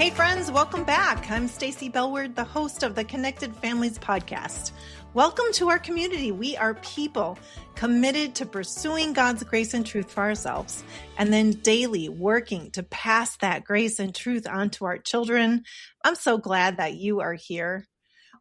Hey friends, welcome back. I'm Stacy Bellward, the host of the Connected Families podcast. Welcome to our community. We are people committed to pursuing God's grace and truth for ourselves, and then daily working to pass that grace and truth on to our children. I'm so glad that you are here.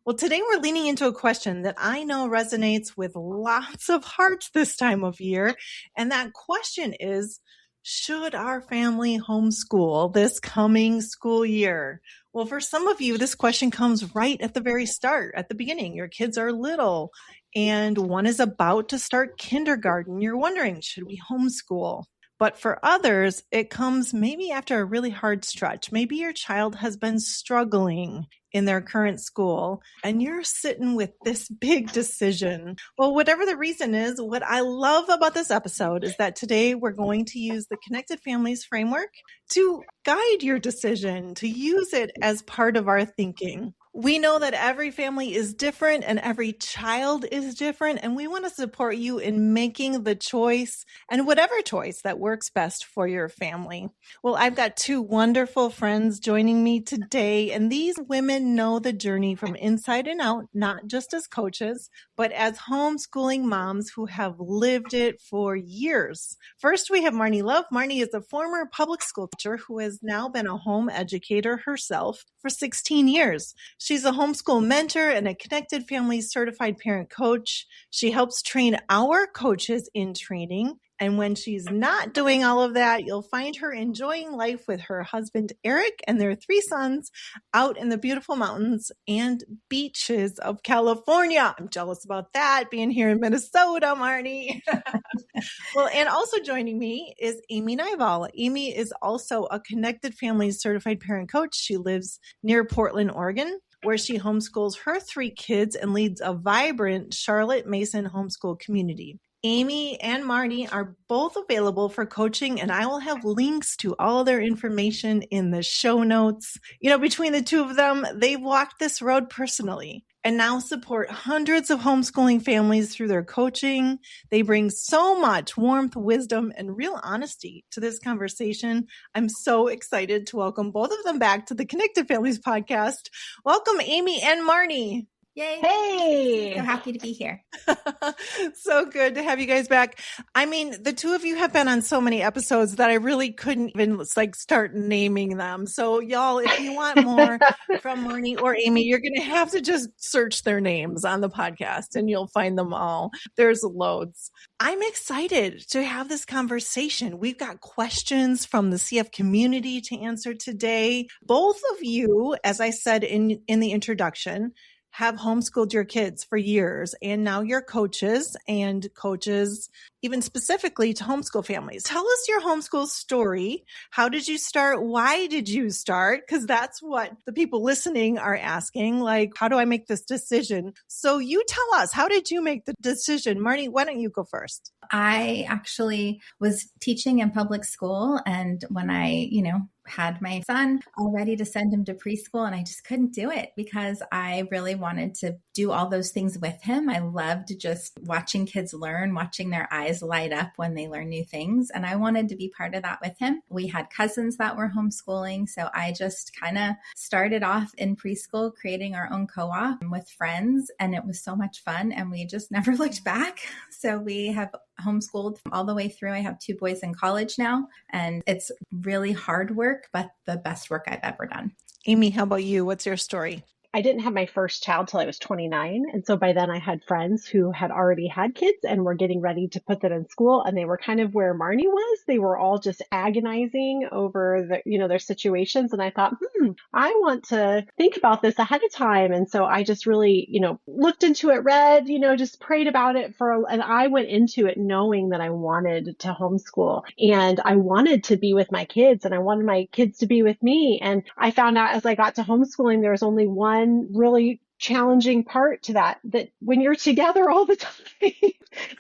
Well, today we're leaning into a question that I know resonates with lots of hearts this time of year. And that question is, should our family homeschool this coming school year? Well, for some of you, this question comes right at the very start, at the beginning. Your kids are little and one is about to start kindergarten. You're wondering, should we homeschool? But for others, it comes maybe after a really hard stretch. Maybe your child has been struggling in their current school and you're sitting with this big decision. Well, whatever the reason is, what I love about this episode is that today we're going to use the Connected Families framework to guide your decision, to use it as part of our thinking. We know that every family is different and every child is different, and we want to support you in making the choice and whatever choice that works best for your family. Well, I've got two wonderful friends joining me today, and these women know the journey from inside and out, not just as coaches, but as homeschooling moms who have lived it for years. First, we have Marni Love. Marni is a former public school teacher who has now been a home educator herself for 16 years. She's a homeschool mentor and a Connected Families certified parent coach. She helps train our coaches in training. And when she's not doing all of that, you'll find her enjoying life with her husband, Eric, and their three sons out in the beautiful mountains and beaches of California. I'm jealous about that, being here in Minnesota, Marni. Well, and also joining me is Amy Nyvall. Amy is also a Connected Families certified parent coach. She lives near Portland, Oregon, where she homeschools her three kids and leads a vibrant Charlotte Mason homeschool community. Amy and Marni are both available for coaching, and I will have links to all of their information in the show notes. You know, between the two of them, they've walked this road personally and now support hundreds of homeschooling families through their coaching. They bring so much warmth, wisdom, and real honesty to this conversation. I'm so excited to welcome both of them back to the Connected Families podcast. Welcome, Amy and Marni. Yay. Hey, so happy to be here. So good to have you guys back. I mean, the two of you have been on so many episodes that I really couldn't even start naming them. So y'all, if you want more from Marni or Amy, you're going to have to just search their names on the podcast and you'll find them all. There's loads. I'm excited to have this conversation. We've got questions from the CF community to answer today. Both of you, as I said in the introduction, have homeschooled your kids for years, and now you're coaches even specifically to homeschool families. Tell us your homeschool story. How did you start? Why did you start? Because that's what the people listening are asking. Like, how do I make this decision? So you tell us, how did you make the decision? Marni, why don't you go first? I actually was teaching in public school, and when I, had my son all ready to send him to preschool, and I just couldn't do it because I really wanted to do all those things with him. I loved just watching kids learn, watching their eyes light up when they learn new things. And I wanted to be part of that with him. We had cousins that were homeschooling. So I just kind of started off in preschool, creating our own co-op with friends. And it was so much fun. And we just never looked back. So we have homeschooled all the way through. I have two boys in college now, and it's really hard work, but the best work I've ever done. Amy, how about you? What's your story? I didn't have my first child till I was 29. And so by then I had friends who had already had kids and were getting ready to put them in school. And they were kind of where Marni was. They were all just agonizing over their situations. And I thought, I want to think about this ahead of time. And so I just really, looked into it, read, just prayed about it and I went into it knowing that I wanted to homeschool and I wanted to be with my kids and I wanted my kids to be with me. And I found out as I got to homeschooling, there was only one really challenging part to that when you're together all the time,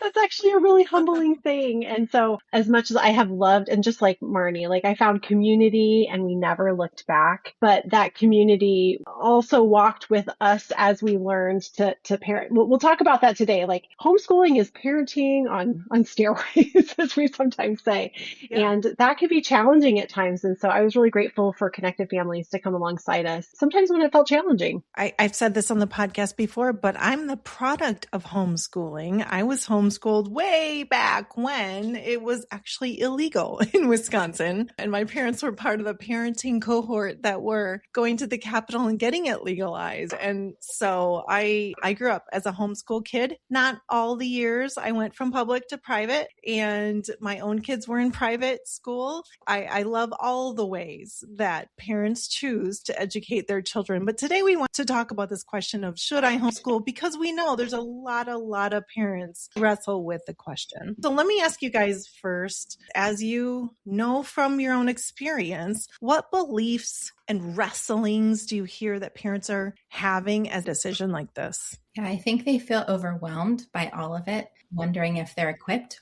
that's actually a really humbling thing. And so as much as I have loved, and just like Marni, like I found community and we never looked back, but that community also walked with us as we learned to parent. We'll talk about that today. Like homeschooling is parenting on steroids, as we sometimes say. Yeah. And that can be challenging at times. And so I was really grateful for Connected Families to come alongside us, sometimes when it felt challenging. I've said this on the podcast before, but I'm the product of homeschooling. I was homeschooled way back when it was actually illegal in Wisconsin. And my parents were part of the parenting cohort that were going to the Capitol and getting it legalized. And so I grew up as a homeschool kid. Not all the years. I went from public to private, and my own kids were in private school. I love all the ways that parents choose to educate their children. But today we want to talk about this question of, should I homeschool? Because we know there's a lot of parents wrestle with the question. So let me ask you guys first, as you know from your own experience, what beliefs and wrestlings do you hear that parents are having as a decision like this? Yeah, I think they feel overwhelmed by all of it, wondering if they're equipped,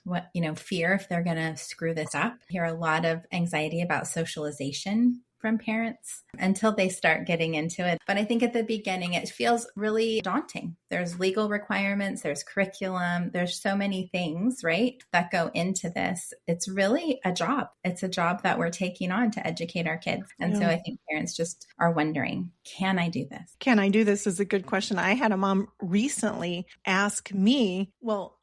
fear if they're going to screw this up. I hear a lot of anxiety about socialization from parents until they start getting into it. But I think at the beginning, it feels really daunting. There's legal requirements, there's curriculum, there's so many things, right, that go into this. It's really a job. It's a job that we're taking on to educate our kids. And so I think parents just are wondering, can I do this? Can I do this is a good question. I had a mom recently ask me,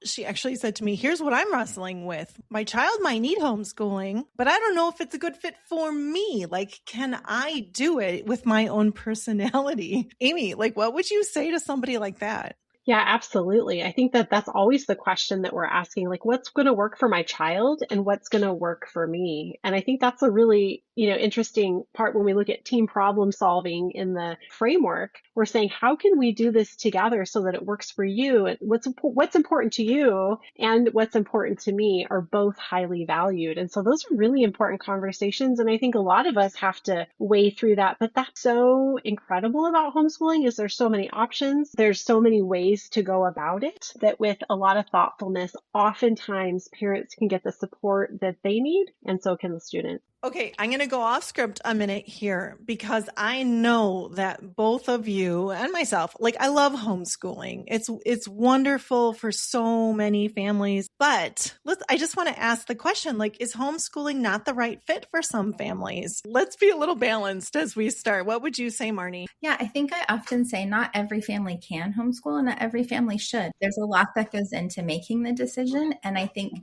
she actually said to me, here's what I'm wrestling with. My child might need homeschooling, but I don't know if it's a good fit for me. Like, can I do it with my own personality? Amy, what would you say to somebody like that? Yeah, absolutely. I think that's always the question that we're asking, what's going to work for my child and what's going to work for me? And I think that's a really, interesting part when we look at team problem solving in the framework. We're saying, how can we do this together so that it works for you? And what's important to you and what's important to me are both highly valued. And so those are really important conversations. And I think a lot of us have to weigh through that. But that's so incredible about homeschooling is there's so many options. There's so many ways to go about it that with a lot of thoughtfulness, oftentimes parents can get the support that they need, and so can the student. Okay, I'm going to go off script a minute here because I know that both of you and myself, I love homeschooling. It's wonderful for so many families, but I just want to ask the question, is homeschooling not the right fit for some families? Let's be a little balanced as we start. What would you say, Marni? Yeah, I think I often say not every family can homeschool and not every family should. There's a lot that goes into making the decision. And I think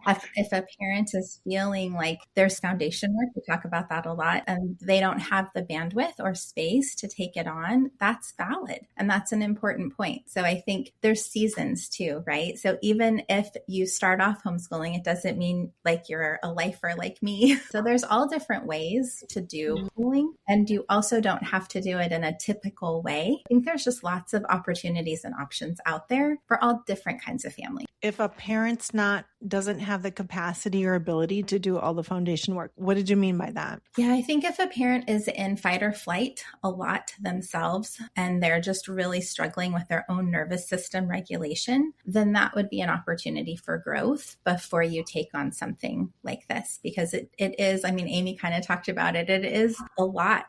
if a parent is feeling like there's foundation work, we talk about that a lot, and they don't have the bandwidth or space to take it on, that's valid. And that's an important point. So I think there's seasons too, right? So even if you start off homeschooling, it doesn't mean you're a lifer like me. So there's all different ways to do homeschooling, and you also don't have to do it in a typical way. I think there's just lots of opportunities and options out there for all different kinds of families. If a parent's doesn't have the capacity or ability to do all the foundation work, what did you mean by that? Yeah, I think if a parent is in fight or flight a lot themselves and they're just really struggling with their own nervous system regulation, then that would be an opportunity for growth before you take on something like this, because it is, Amy kind of talked about it. It is a lot,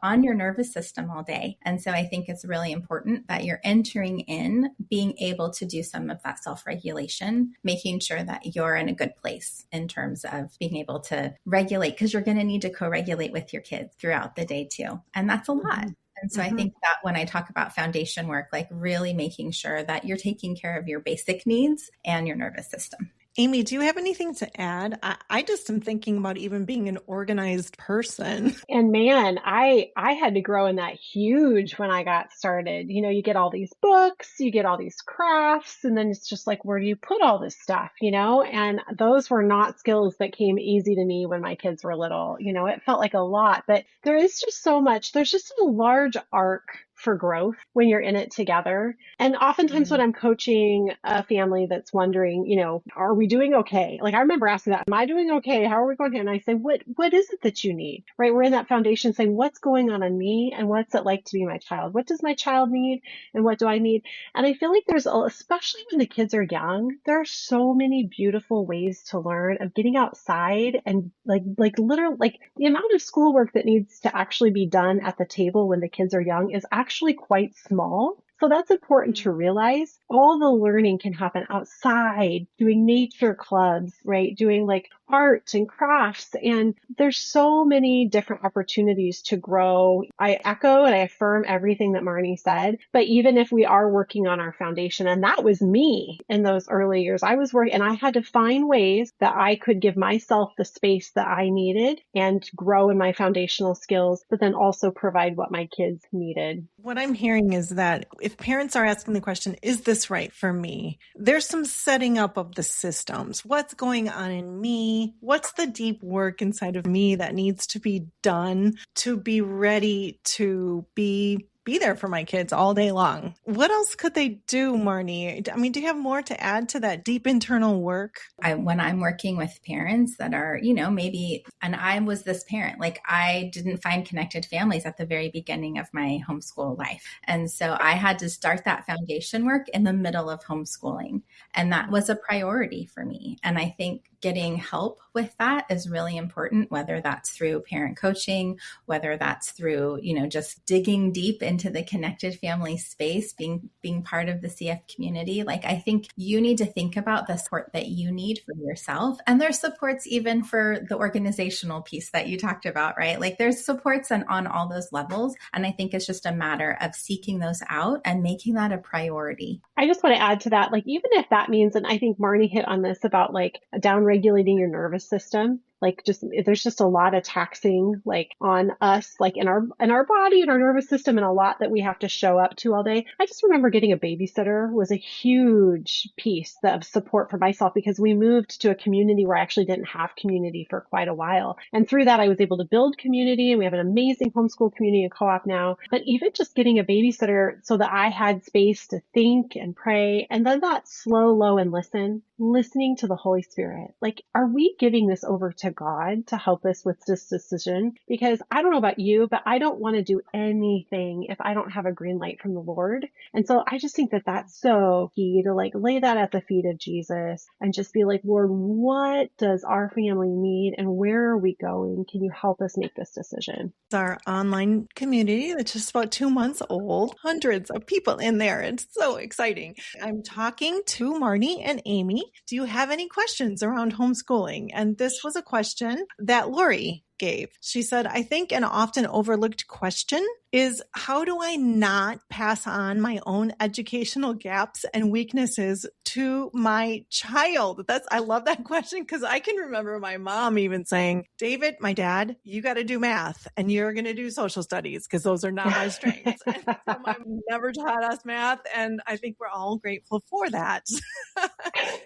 on your nervous system all day. And so I think it's really important that you're entering in being able to do some of that self-regulation, making sure that you're in a good place in terms of being able to regulate, because you're going to need to co-regulate with your kids throughout the day too. And that's a lot. And so I think that when I talk about foundation work, really making sure that you're taking care of your basic needs and your nervous system. Amy, do you have anything to add? I just am thinking about even being an organized person. And man, I had to grow in that huge when I got started. You get all these books, you get all these crafts, and then it's just where do you put all this stuff, And those were not skills that came easy to me when my kids were little. It felt like a lot, but there is just so much. There's just a large arc for growth when you're in it together. And oftentimes when I'm coaching a family that's wondering, are we doing okay? Like I remember asking that, am I doing okay? How are we going? And I say, what is it that you need? Right? We're in that foundation saying, what's going on in me and what's it like to be my child? What does my child need and what do I need? And I feel like especially when the kids are young, there are so many beautiful ways to learn of getting outside and like literally like the amount of schoolwork that needs to actually be done at the table when the kids are young is actually quite small. So that's important to realize. All the learning can happen outside, doing nature clubs, right? Doing like art and crafts. And there's so many different opportunities to grow. I echo and I affirm everything that Marni said. But even if we are working on our foundation, and that was me in those early years, I was working and I had to find ways that I could give myself the space that I needed and grow in my foundational skills, but then also provide what my kids needed. What I'm hearing is that if parents are asking the question, is this right for me? There's some setting up of the systems. What's going on in me? What's the deep work inside of me that needs to be done to be ready to be there for my kids all day long? What else could they do, Marni? I mean, do you have more to add to that deep internal work? When I'm working with parents that are, maybe, and I was this parent, like I didn't find connected families at the very beginning of my homeschool life. And so I had to start that foundation work in the middle of homeschooling. And that was a priority for me. And I think getting help with that is really important, whether that's through parent coaching, whether that's through, just digging deep into the connected family space, being part of the CF community. Like, I think you need to think about the support that you need for yourself. And there's supports even for the organizational piece that you talked about, right? Like there's supports on all those levels. And I think it's just a matter of seeking those out and making that a priority. I just want to add to that, like, even if that means, and I think Marni hit on this about like downregulating your nervous system, like there's just a lot of taxing like on us, like in our body and our nervous system, and a lot that we have to show up to all day. I just remember getting a babysitter was a huge piece of support for myself because we moved to a community where I actually didn't have community for quite a while. And through that, I was able to build community, and we have an amazing homeschool community and co-op now. But even just getting a babysitter so that I had space to think and pray, and then that slow, low, and listening to the Holy Spirit. Like, are we giving this over to God to help us with this decision? Because I don't know about you, but I don't want to do anything if I don't have a green light from the Lord. And so I just think that that's so key to like lay that at the feet of Jesus and just be like, Lord, what does our family need and where are we going? Can you help us make this decision? It's our online community that's just about 2 months old. Hundreds of people in there. It's so exciting. I'm talking to Marni and Amy. Do you have any questions around homeschooling? And this was a question that Lori gave. She said, I think an often overlooked question is, how do I not pass on my own educational gaps and weaknesses to my child? I love that question because I can remember my mom even saying, David, my dad, you got to do math and you're going to do social studies because those are not my strengths. And so my mom never taught us math. And I think we're all grateful for that.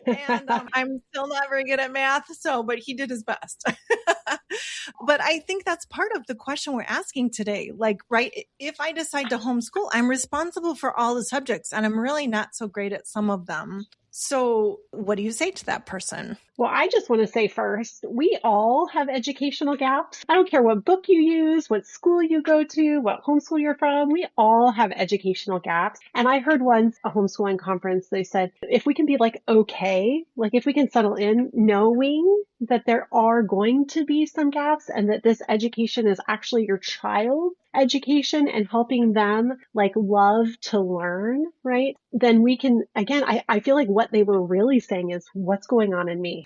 And I'm still not very good at math. But he did his best. But I think that's part of the question we're asking today. Like, right, if I decide to homeschool, I'm responsible for all the subjects and I'm really not so great at some of them. So what do you say to that person? Well, I just want to say first, we all have educational gaps. I don't care what book you use, what school you go to, what homeschool you're from. We all have educational gaps. And I heard once a homeschooling conference, they said, if we can be like, okay, like if we can settle in knowing that there are going to be some gaps and that this education is actually your child's education and helping them like love to learn, right? Then we can, again, I feel like what they were really saying is what's going on in me?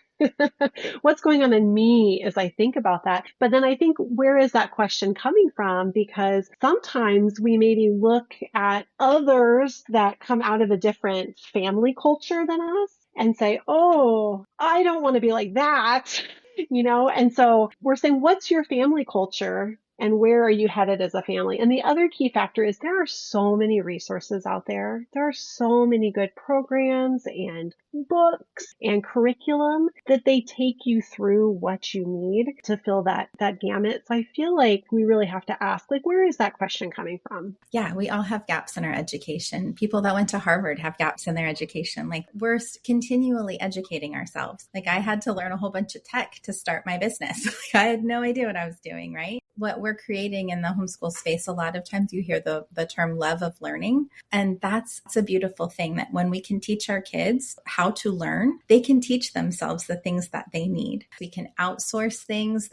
What's going on in me as I think about that? But then I think, where is that question coming from? Because sometimes we maybe look at others that come out of a different family culture than us and say, oh, I don't want to be like that. And so we're saying, what's your family culture? And where are you headed as a family? And the other key factor is there are so many resources out there. There are so many good programs and books and curriculum that they take you through what you need to fill that gamut. So I feel like we really have to ask, like, where is that question coming from? Yeah, we all have gaps in our education. People that went to Harvard have gaps in their education. Like, we're continually educating ourselves. Like, I had to learn a whole bunch of tech to start my business. Like, I had no idea what I was doing, right? What we're creating in the homeschool space, a lot of times you hear the term love of learning. And that's a beautiful thing, that when we can teach our kids how to learn, they can teach themselves the things that they need. We can outsource things.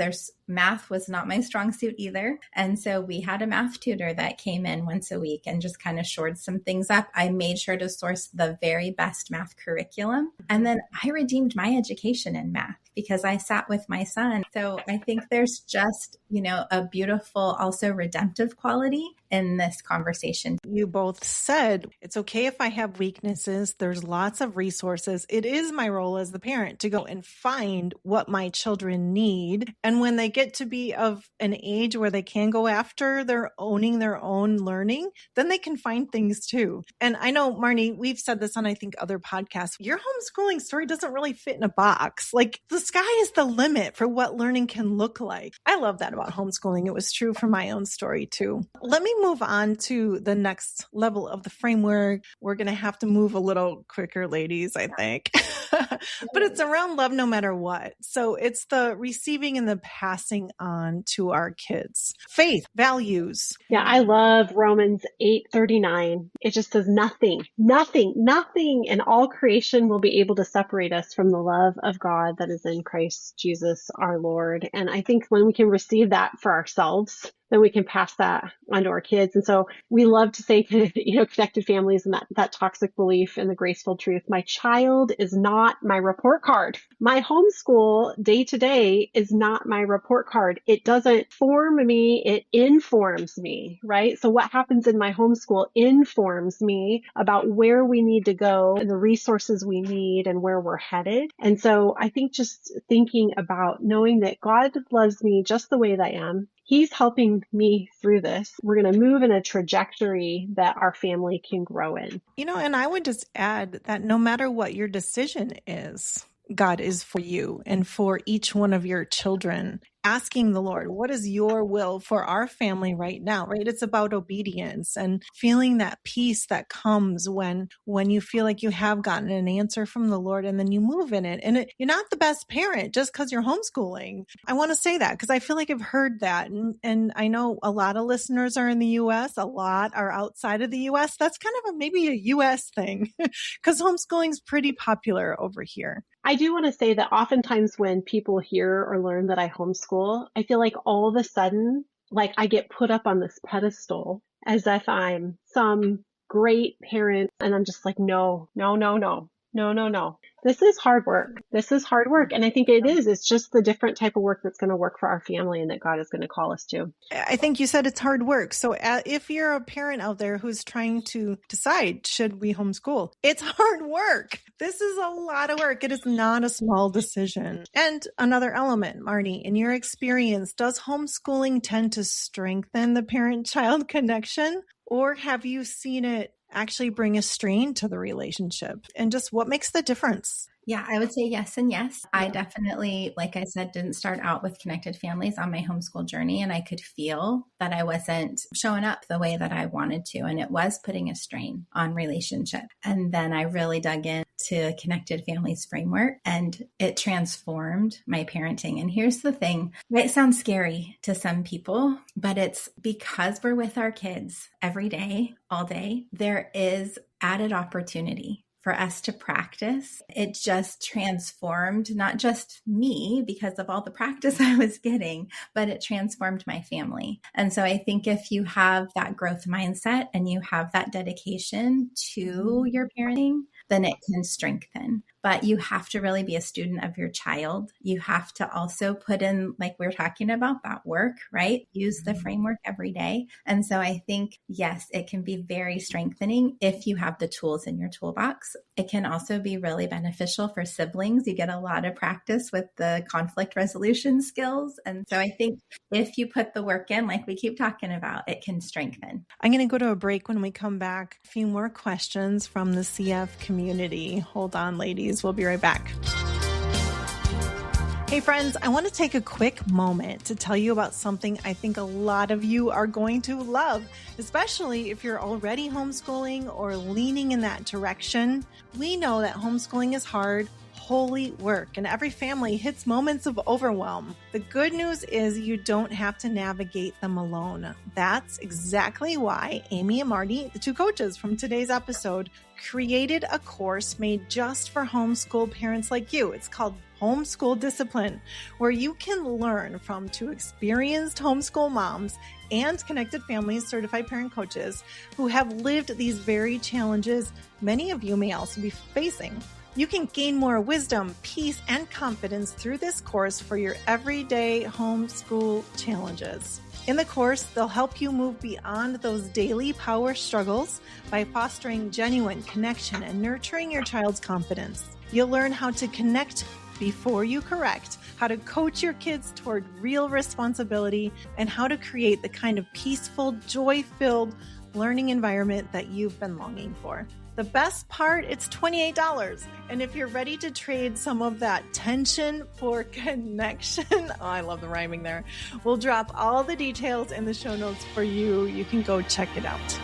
Math was not my strong suit either. And so we had a math tutor that came in once a week and just kind of shored some things up. I made sure to source the very best math curriculum. And then I redeemed my education in math because I sat with my son. So I think there's just, a beautiful, also redemptive quality in this conversation. You both said it's okay if I have weaknesses. There's lots of resources. It is my role as the parent to go and find what my children need. And when they get to be of an age where they can go after owning their own learning, then they can find things too. And I know, Marni, we've said this on, I think, other podcasts. Your homeschooling story doesn't really fit in a box. Like, the sky is the limit for what learning can look like. I love that about homeschooling. It was true for my own story too. Let me move on to the next level of the framework. We're going to have to move a little quicker, ladies, I think. But it's around love no matter what. So it's the receiving and the passing on to our kids. Faith, values. Yeah, I love Romans 8:39. It just says nothing in all creation will be able to separate us from the love of God that is in Christ Jesus our Lord. And I think when we can receive that for ourselves, then we can pass that on to our kids. And so we love to say, connected families and that toxic belief and the graceful truth. My child is not my report card. My homeschool day to day is not my report card. It doesn't form me. It informs me, right? So what happens in my homeschool informs me about where we need to go and the resources we need and where we're headed. And so I think just thinking about knowing that God loves me just the way that I am. He's helping me through this. We're going to move in a trajectory that our family can grow in. And I would just add that no matter what your decision is, God is for you and for each one of your children. Asking the Lord, what is your will for our family right now, right? It's about obedience and feeling that peace that comes when you feel like you have gotten an answer from the Lord and then you move in it. And you're not the best parent just because you're homeschooling. I want to say that because I feel like I've heard that. And I know a lot of listeners are in the U.S., a lot are outside of the U.S. That's kind of maybe a U.S. thing because homeschooling is pretty popular over here. I do want to say that oftentimes when people hear or learn that I homeschool, I feel like all of a sudden, like I get put up on this pedestal as if I'm some great parent. And I'm just like, no. This is hard work. And I think it is. It's just the different type of work that's going to work for our family and that God is going to call us to. I think you said it's hard work. So if you're a parent out there who's trying to decide, should we homeschool? It's hard work. This is a lot of work. It is not a small decision. And another element, Marni, in your experience, does homeschooling tend to strengthen the parent-child connection? Or have you seen it actually bring a strain to the relationship? And just what makes the difference? Yeah, I would say yes and yes. I definitely, like I said, didn't start out with connected families on my homeschool journey, and I could feel that I wasn't showing up the way that I wanted to, and it was putting a strain on relationship. And then I really dug into connected families framework, and it transformed my parenting. And here's the thing, it might sound scary to some people, but it's because we're with our kids every day, all day, there is added opportunity for us to practice. It just transformed not just me because of all the practice I was getting, but it transformed my family. And so I think if you have that growth mindset and you have that dedication to your parenting, then it can strengthen. but you have to really be a student of your child. You have to also put in, like we were talking about, that work, right? Use the framework every day. And so I think, yes, it can be very strengthening if you have the tools in your toolbox. It can also be really beneficial for siblings. You get a lot of practice with the conflict resolution skills. And so I think if you put the work in, like we keep talking about, it can strengthen. I'm going to go to a break. When we come back, a few more questions from the CF community. Hold on, ladies. We'll be right back. Hey friends, I want to take a quick moment to tell you about something I think a lot of you are going to love, especially if you're already homeschooling or leaning in that direction. We know that homeschooling is hard, holy work, and every family hits moments of overwhelm. The good news is you don't have to navigate them alone. That's exactly why Amy and Marni, the two coaches from today's episode, created a course made just for homeschool parents like you. It's called Homeschool Discipline, where you can learn from two experienced homeschool moms and Connected Families certified parent coaches who have lived these very challenges many of you may also be facing. You can gain more wisdom, peace, and confidence through this course for your everyday homeschool challenges. In the course, they'll help you move beyond those daily power struggles by fostering genuine connection and nurturing your child's confidence. You'll learn how to connect before you correct, how to coach your kids toward real responsibility, and how to create the kind of peaceful, joy-filled learning environment that you've been longing for. The best part, it's $28. And if you're ready to trade some of that tension for connection, oh, I love the rhyming there. We'll drop all the details in the show notes for you. You can go check it out.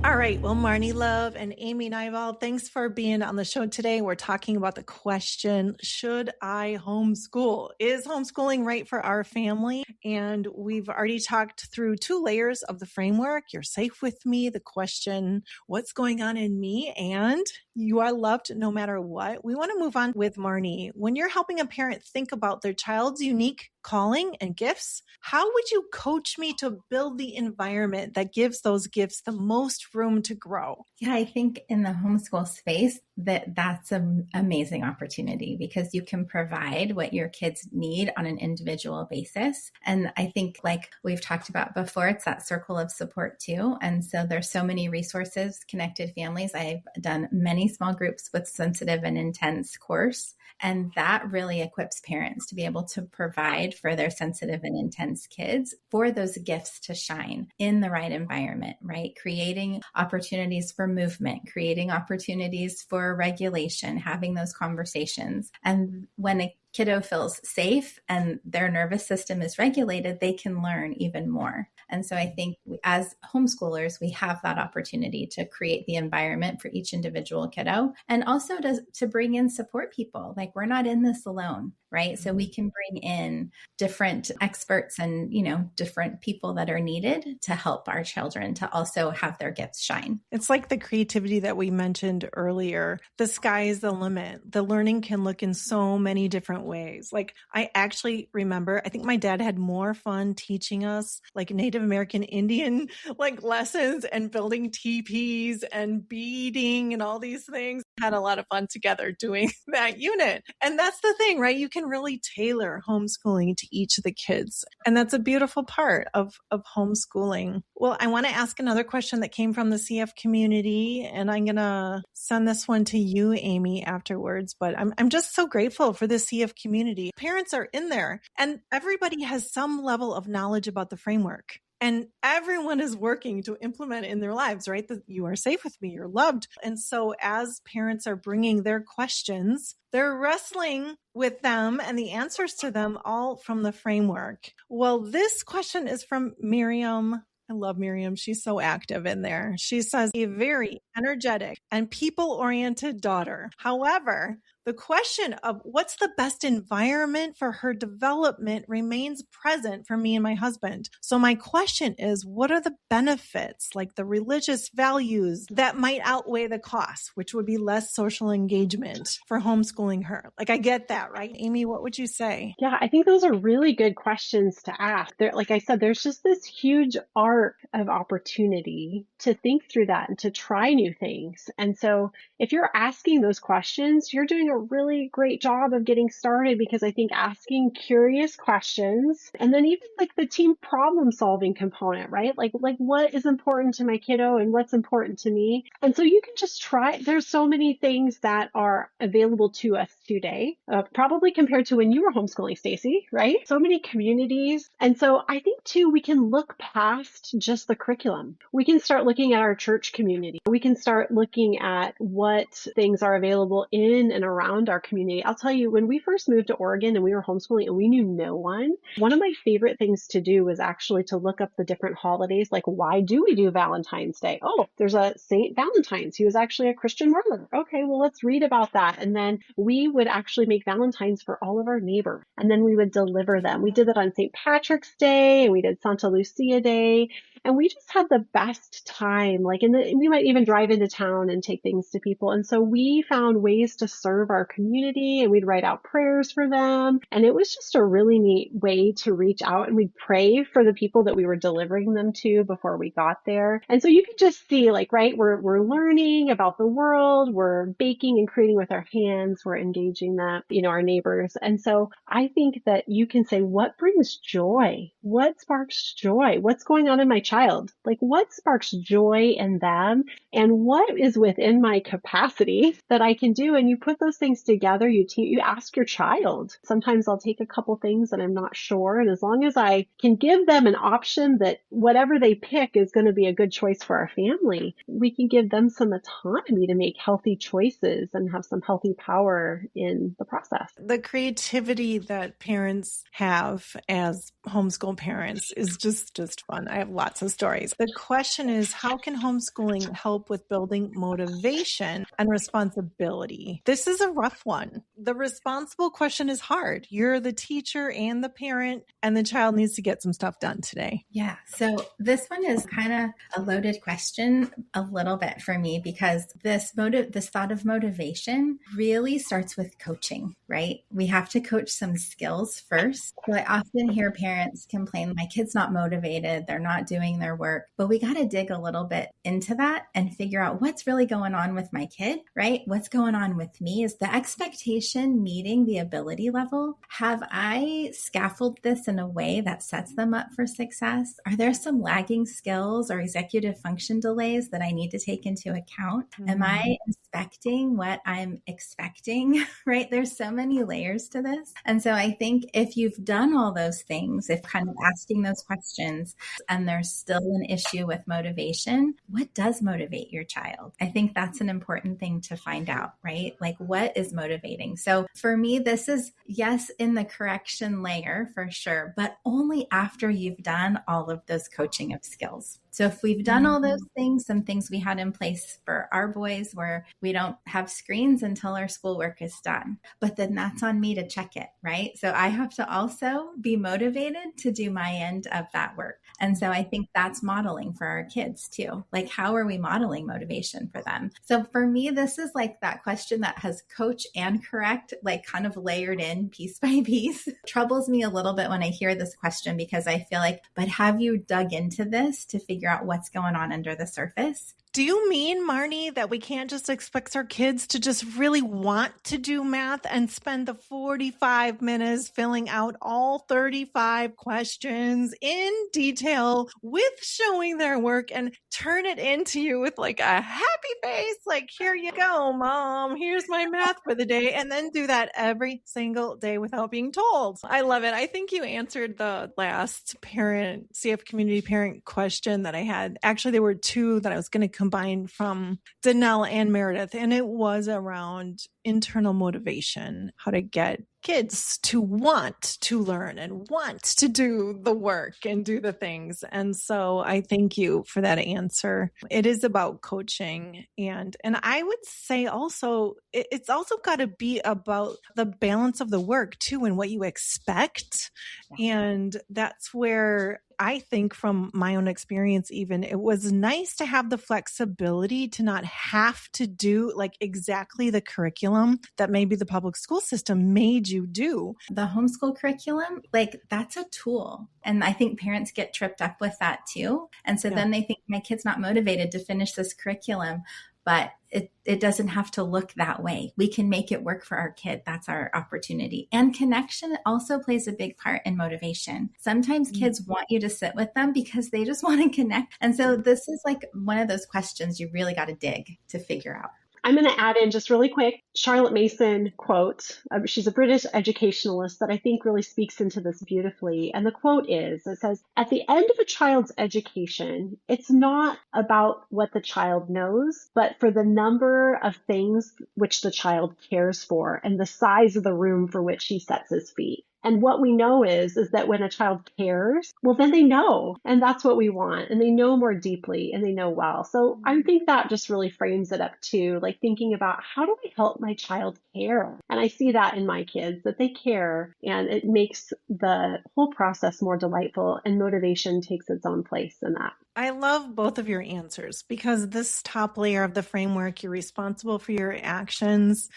All right. Well, Marni Love and Amy Nyvall, thanks for being on the show today. We're talking about the question, should I homeschool? Is homeschooling right for our family? And we've already talked through two layers of the framework. You're safe with me. The question, what's going on in me? And you are loved no matter what. We want to move on with Marni. When you're helping a parent think about their child's unique calling and gifts, how would you coach me to build the environment that gives those gifts the most room to grow? Yeah, I think in the homeschool space, that's an amazing opportunity because you can provide what your kids need on an individual basis. And I think, like we've talked about before, it's that circle of support too. And so there's so many resources, Connected Families. I've done many small groups with Sensitive and Intense course. And that really equips parents to be able to provide for their sensitive and intense kids for those gifts to shine in the right environment, right? Creating opportunities for movement, creating opportunities for regulation, having those conversations. And when a kiddo feels safe and their nervous system is regulated, they can learn even more. And so I think as homeschoolers, we have that opportunity to create the environment for each individual kiddo and also to bring in support people. Like we're not in this alone, right? So we can bring in different experts and, different people that are needed to help our children to also have their gifts shine. It's like the creativity that we mentioned earlier. The sky is the limit. The learning can look in so many different ways. Like I actually remember, I think my dad had more fun teaching us like Native American Indian like lessons and building teepees and beading and all these things. Had a lot of fun together doing that unit. And that's the thing, right? You can really tailor homeschooling to each of the kids. And that's a beautiful part of homeschooling. Well, I want to ask another question that came from the CF community, and I'm going to send this one to you, Amy, afterwards. But I'm just so grateful for the CF community. Parents are in there, and everybody has some level of knowledge about the framework. And everyone is working to implement it in their lives, right? That you are safe with me, you're loved. And so as parents are bringing their questions, they're wrestling with them and the answers to them all from the framework. Well, this question is from Miriam. I love Miriam. She's so active in there. She says, a very energetic and people-oriented daughter. However, the The question of what's the best environment for her development remains present for me and my husband. So my question is, what are the benefits, like the religious values that might outweigh the costs, which would be less social engagement for homeschooling her? Like, I get that, right? Amy, what would you say? Yeah, I think those are really good questions to ask. Like I said, there's just this huge arc of opportunity to think through that and to try new things. And so if you're asking those questions, you're doing a really great job of getting started, because I think asking curious questions, and then even like the team problem solving component, right? Like what is important to my kiddo and what's important to me. And so you can just try. There's so many things that are available to us today, probably compared to when you were homeschooling, Stacy, right? So many communities. And so I think too, we can look past just the curriculum. We can start looking at our church community. We can start looking at what things are available in and around our community. I'll tell you, when we first moved to Oregon and we were homeschooling and we knew no one of my favorite things to do was actually to look up the different holidays. Like, why do we do Valentine's Day? Oh, there's a Saint Valentine's. He was actually a Christian martyr. Okay, well, let's read about that. And then we would actually make Valentines for all of our neighbors, and then we would deliver them. We did that on St. Patrick's Day, and we did Santa Lucia Day. And we just had the best time. We might even drive into town and take things to people. And so we found ways to serve our community, and we'd write out prayers for them. And it was just a really neat way to reach out, and we'd pray for the people that we were delivering them to before we got there. And so you could just see, right, we're learning about the world, we're baking and creating with our hands, we're engaging them, our neighbors. And so I think that you can say, what brings joy? What sparks joy? What's going on in my child? Like, what sparks joy in them? And what is within my capacity that I can do? And you put those things together, you ask your child. Sometimes I'll take a couple things that I'm not sure. And as long as I can give them an option that whatever they pick is going to be a good choice for our family, we can give them some autonomy to make healthy choices and have some healthy power in the process. The creativity that parents have as homeschool parents is just fun. I have lots of stories. The question is, how can homeschooling help with building motivation and responsibility? This is a rough one. The responsible question is hard. You're the teacher and the parent, and the child needs to get some stuff done today. Yeah. So this one is kind of a loaded question a little bit for me, because this thought of motivation really starts with coaching, right? We have to coach some skills first. So I often hear parents complain, my kid's not motivated, they're not doing their work, but we got to dig a little bit into that and figure out what's really going on with my kid, right? What's going on with me? Is the expectation meeting the ability level? Have I scaffolded this in a way that sets them up for success? Are there some lagging skills or executive function delays that I need to take into account? Mm-hmm. Am I inspecting what I'm expecting, right? There's so many layers to this. And so I think if you've done all those things, if kind of asking those questions and there's still an issue with motivation, what does motivate your child? I think that's an important thing to find out, right? Like, what is motivating? So for me, this is, yes, in the correction layer for sure, but only after you've done all of those coaching of skills. So if we've done all those things, some things we had in place for our boys where we don't have screens until our schoolwork is done, but then that's on me to check it, right? So I have to also be motivated to do my end of that work. And so I think that's modeling for our kids too. Like, how are we modeling motivation for them? So for me, this is like that question that has coach and correct, like kind of layered in piece by piece. Troubles me a little bit when I hear this question, because I feel like, but have you dug into this to figure out what's going on under the surface? Do you mean, Marni, that we can't just expect our kids to just really want to do math and spend the 45 minutes filling out all 35 questions in detail with showing their work and turn it into you with like a happy face, like, here you go, Mom, here's my math for the day, and then do that every single day without being told? I love it. I think you answered the last CF community parent question that I had. Actually, there were two that I was going to combine from Danelle and Meredith, and it was around internal motivation, how to get kids to want to learn and want to do the work and do the things. And so I thank you for that answer. It is about coaching. And I would say also, it's also got to be about the balance of the work too, and what you expect. And that's where I think from my own experience, even it was nice to have the flexibility to not have to do like exactly the curriculum that maybe the public school system made you do. The homeschool curriculum, like that's a tool. And I think parents get tripped up with that too. And so then they think my kid's not motivated to finish this curriculum. But it doesn't have to look that way. We can make it work for our kid. That's our opportunity. And connection also plays a big part in motivation. Sometimes kids want you to sit with them because they just want to connect. And so this is like one of those questions you really got to dig to figure out. I'm going to add in just really quick, Charlotte Mason quote. She's a British educationalist that I think really speaks into this beautifully. And the quote is, it says, at the end of a child's education, it's not about what the child knows, but for the number of things which the child cares for and the size of the room for which he sets his feet. And what we know is that when a child cares, well, then they know. And that's what we want. And they know more deeply and they know well. So I think that just really frames it up too, like thinking about how do I help my child care? And I see that in my kids, that they care, and it makes the whole process more delightful, and motivation takes its own place in that. I love both of your answers, because this top layer of the framework, you're responsible for your actions.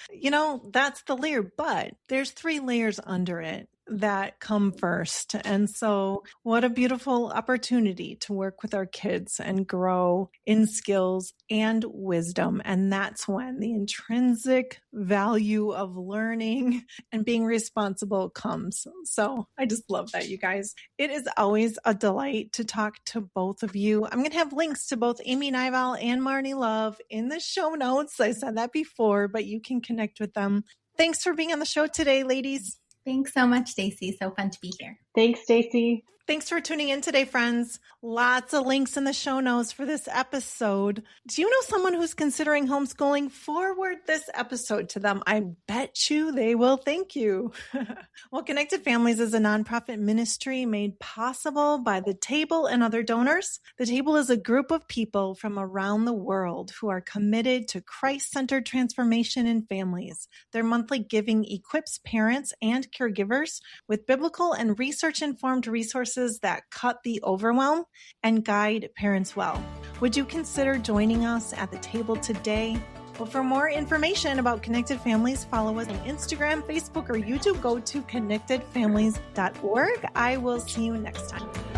That's the layer, but there's 3 layers under it that come first. And so what a beautiful opportunity to work with our kids and grow in skills and wisdom. And that's when the intrinsic value of learning and being responsible comes. So I just love that, you guys. It is always a delight to talk to both of you. I'm going to have links to both Amy Nyvall and Marni Love in the show notes. I said that before, but you can connect with them. Thanks for being on the show today, ladies. Thanks so much, Stacy. So fun to be here. Thanks, Stacy. Thanks for tuning in today, friends. Lots of links in the show notes for this episode. Do you know someone who's considering homeschooling? Forward this episode to them. I bet you they will thank you. Well, Connected Families is a nonprofit ministry made possible by The Table and other donors. The Table is a group of people from around the world who are committed to Christ-centered transformation in families. Their monthly giving equips parents and caregivers with biblical and research-informed resources that cut the overwhelm and guide parents well. Would you consider joining us at the table today? Well, for more information about Connected Families, follow us on Instagram, Facebook, or YouTube. Go to connectedfamilies.org. I will see you next time.